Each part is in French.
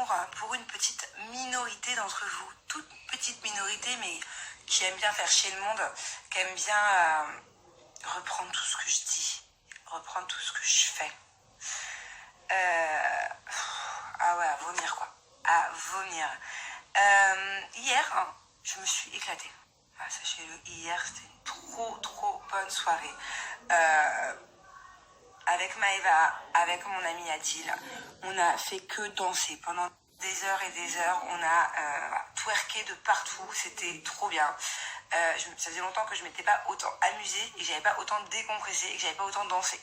d'amour pour une petite minorité d'entre vous, toute petite minorité, mais qui aime bien faire chier le monde, qui aime bien reprendre tout ce que je dis, reprendre tout ce que je fais. Ah ouais, à vomir quoi, à vomir. Hier, je me suis éclatée. Ah, sachez-le, hier c'était une trop bonne soirée. Avec Maëva, avec mon ami Adil, on a fait que danser pendant des heures et des heures. On a twerké de partout, c'était trop bien. Ça faisait longtemps que je m'étais pas autant amusée et que j'avais pas autant décompressé et que j'avais pas autant dansé.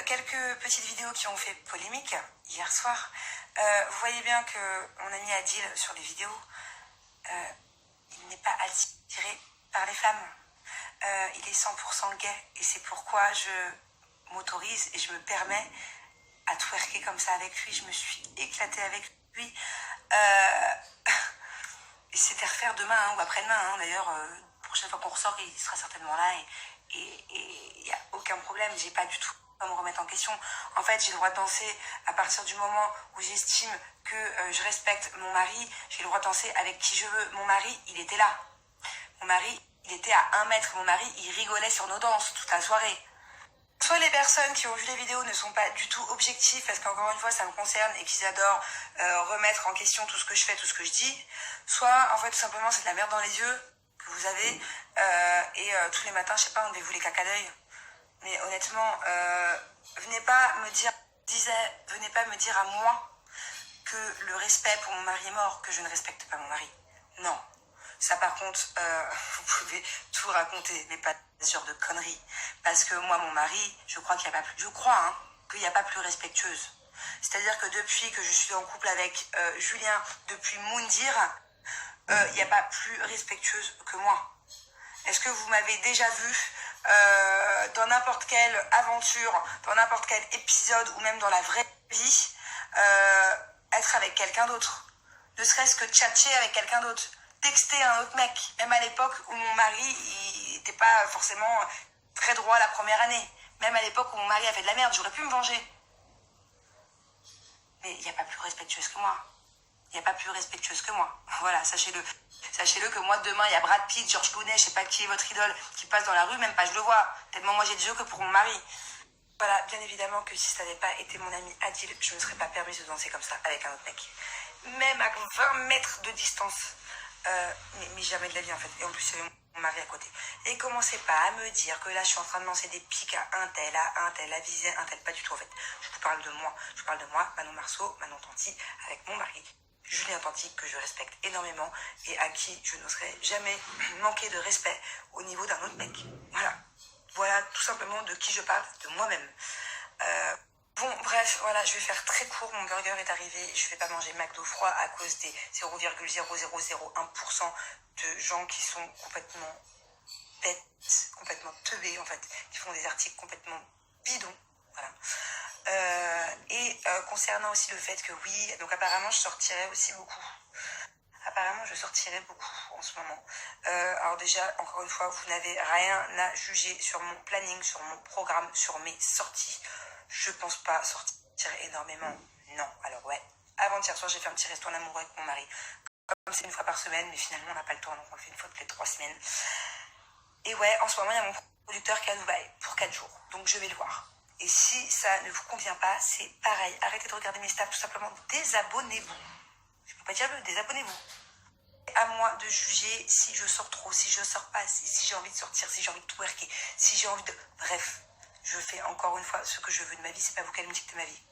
Quelques petites vidéos qui ont fait polémique hier soir. Vous voyez bien que mon ami Adil sur les vidéos, il n'est pas attiré par les femmes. Il est 100% gay et c'est pourquoi je m'autorise et je me permets à twerker comme ça avec lui. Je me suis éclatée avec lui. Et c'était à refaire demain ou après-demain. D'ailleurs, la prochaine fois qu'on ressort, il sera certainement là et il n'y a aucun problème. J'ai pas du tout à me remettre en question. En fait, j'ai le droit de danser à partir du moment où j'estime que je respecte mon mari. J'ai le droit de danser avec qui je veux. Mon mari, il était là. Mon mari, il était à 1 mètre. Mon mari, il rigolait sur nos danses toute la soirée. Soit les personnes qui ont vu les vidéos ne sont pas du tout objectives parce qu'encore une fois ça me concerne et qu'ils adorent remettre en question tout ce que je fais, tout ce que je dis. Soit en fait tout simplement c'est de la merde dans les yeux que vous avez tous les matins, je sais pas, enlevez-vous les caca d'œil. Mais honnêtement, venez pas me dire à moi que le respect pour mon mari est mort, que je ne respecte pas mon mari. Non. Ça par contre, vous pouvez tout raconter, mais pas ce genre de conneries. Parce que moi, mon mari, je crois qu'il n'y a pas plus... Je crois qu'il n'y a pas plus respectueuse. C'est-à-dire que depuis que je suis en couple avec Julien, depuis Moundir, il n'y a pas plus respectueuse que moi. Est-ce que vous m'avez déjà vu dans n'importe quelle aventure, dans n'importe quel épisode ou même dans la vraie vie, être avec quelqu'un d'autre? Ne serait-ce que tchatcher avec quelqu'un d'autre, texter un autre mec, même à l'époque où mon mari il n'était pas forcément très droit la première année, même à l'époque où mon mari a fait de la merde, j'aurais pu me venger. Mais il n'y a pas plus respectueuse que moi. Il n'y a pas plus respectueuse que moi. Voilà, sachez-le. Sachez-le que moi, demain, il y a Brad Pitt, George Clooney, je sais pas qui est votre idole, qui passe dans la rue, même pas je le vois. Tellement moi, j'ai des yeux que pour mon mari. Voilà, bien évidemment que si ça n'avait pas été mon ami Adil, je ne me serais pas permis de danser comme ça avec un autre mec. Même à 20 mètres de distance. Mais jamais de la vie, en fait. Et en plus, il y avait mon mari à côté. Et commencez pas à me dire que là, je suis en train de lancer des pics à un tel, à viser un tel. Pas du tout, en fait. Je vous parle de moi. Je parle de moi, Manon Marceau, Manon Tanti, avec mon mari. Julien Tanti, que je respecte énormément et à qui je n'oserais jamais manquer de respect au niveau d'un autre mec. Voilà tout simplement de qui je parle, de moi-même. Bon, bref, voilà, je vais faire très court. Mon burger est arrivé. Je vais pas manger McDo froid à cause des 0,0001% de gens qui sont complètement bêtes, complètement teubés en fait, qui font des articles complètement bidons. Voilà. Concernant aussi le fait que oui, donc apparemment je sortirais aussi beaucoup. Apparemment je sortirais beaucoup en ce moment. Alors déjà, encore une fois, vous n'avez rien à juger sur mon planning, sur mon programme, sur mes sorties. Je pense pas sortir énormément. Non, alors ouais. Avant-hier soir, j'ai fait un petit resto en amoureux avec mon mari. Comme c'est une fois par semaine, mais finalement on n'a pas le temps, donc on le fait une fois toutes les 3 semaines. Et ouais, en ce moment, il y a mon producteur qui est à Dubaï pour 4 jours. Donc je vais le voir. Et si ça ne vous convient pas, c'est pareil. Arrêtez de regarder mes stats, tout simplement. Désabonnez-vous. Je peux pas dire le, désabonnez-vous. À moi de juger si je sors trop, si je sors pas, si j'ai envie de sortir, si j'ai envie de twerker, si j'ai envie de... Bref, je fais encore une fois ce que je veux de ma vie, c'est pas vous qui allez me dicter ma vie.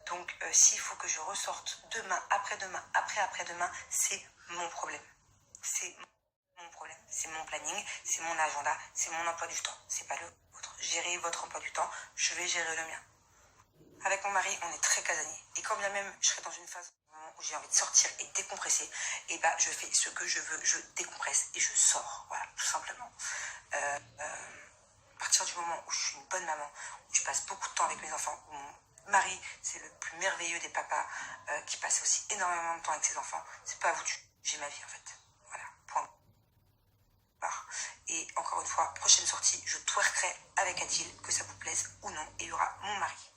Donc s'il faut que je ressorte demain, après-demain, après-après-demain, c'est mon problème. C'est mon problème. C'est mon planning, c'est mon agenda, c'est mon emploi du temps. C'est pas le vôtre. Gérez votre emploi du temps, je vais gérer le mien. Avec mon mari, on est très casaniers. Et quand bien même je serai dans une phase où j'ai envie de sortir et de décompresser, et bah je fais ce que je veux, je décompresse et je sors. Voilà, tout simplement. À partir du moment où je suis une bonne maman, où je passe beaucoup de temps avec mes enfants, où mari, c'est le plus merveilleux des papas qui passe aussi énormément de temps avec ses enfants. C'est pas à vous de juger ma vie en fait. Voilà, point. Et encore une fois, prochaine sortie, je twerkerai avec Adil, que ça vous plaise ou non, et il y aura mon mari.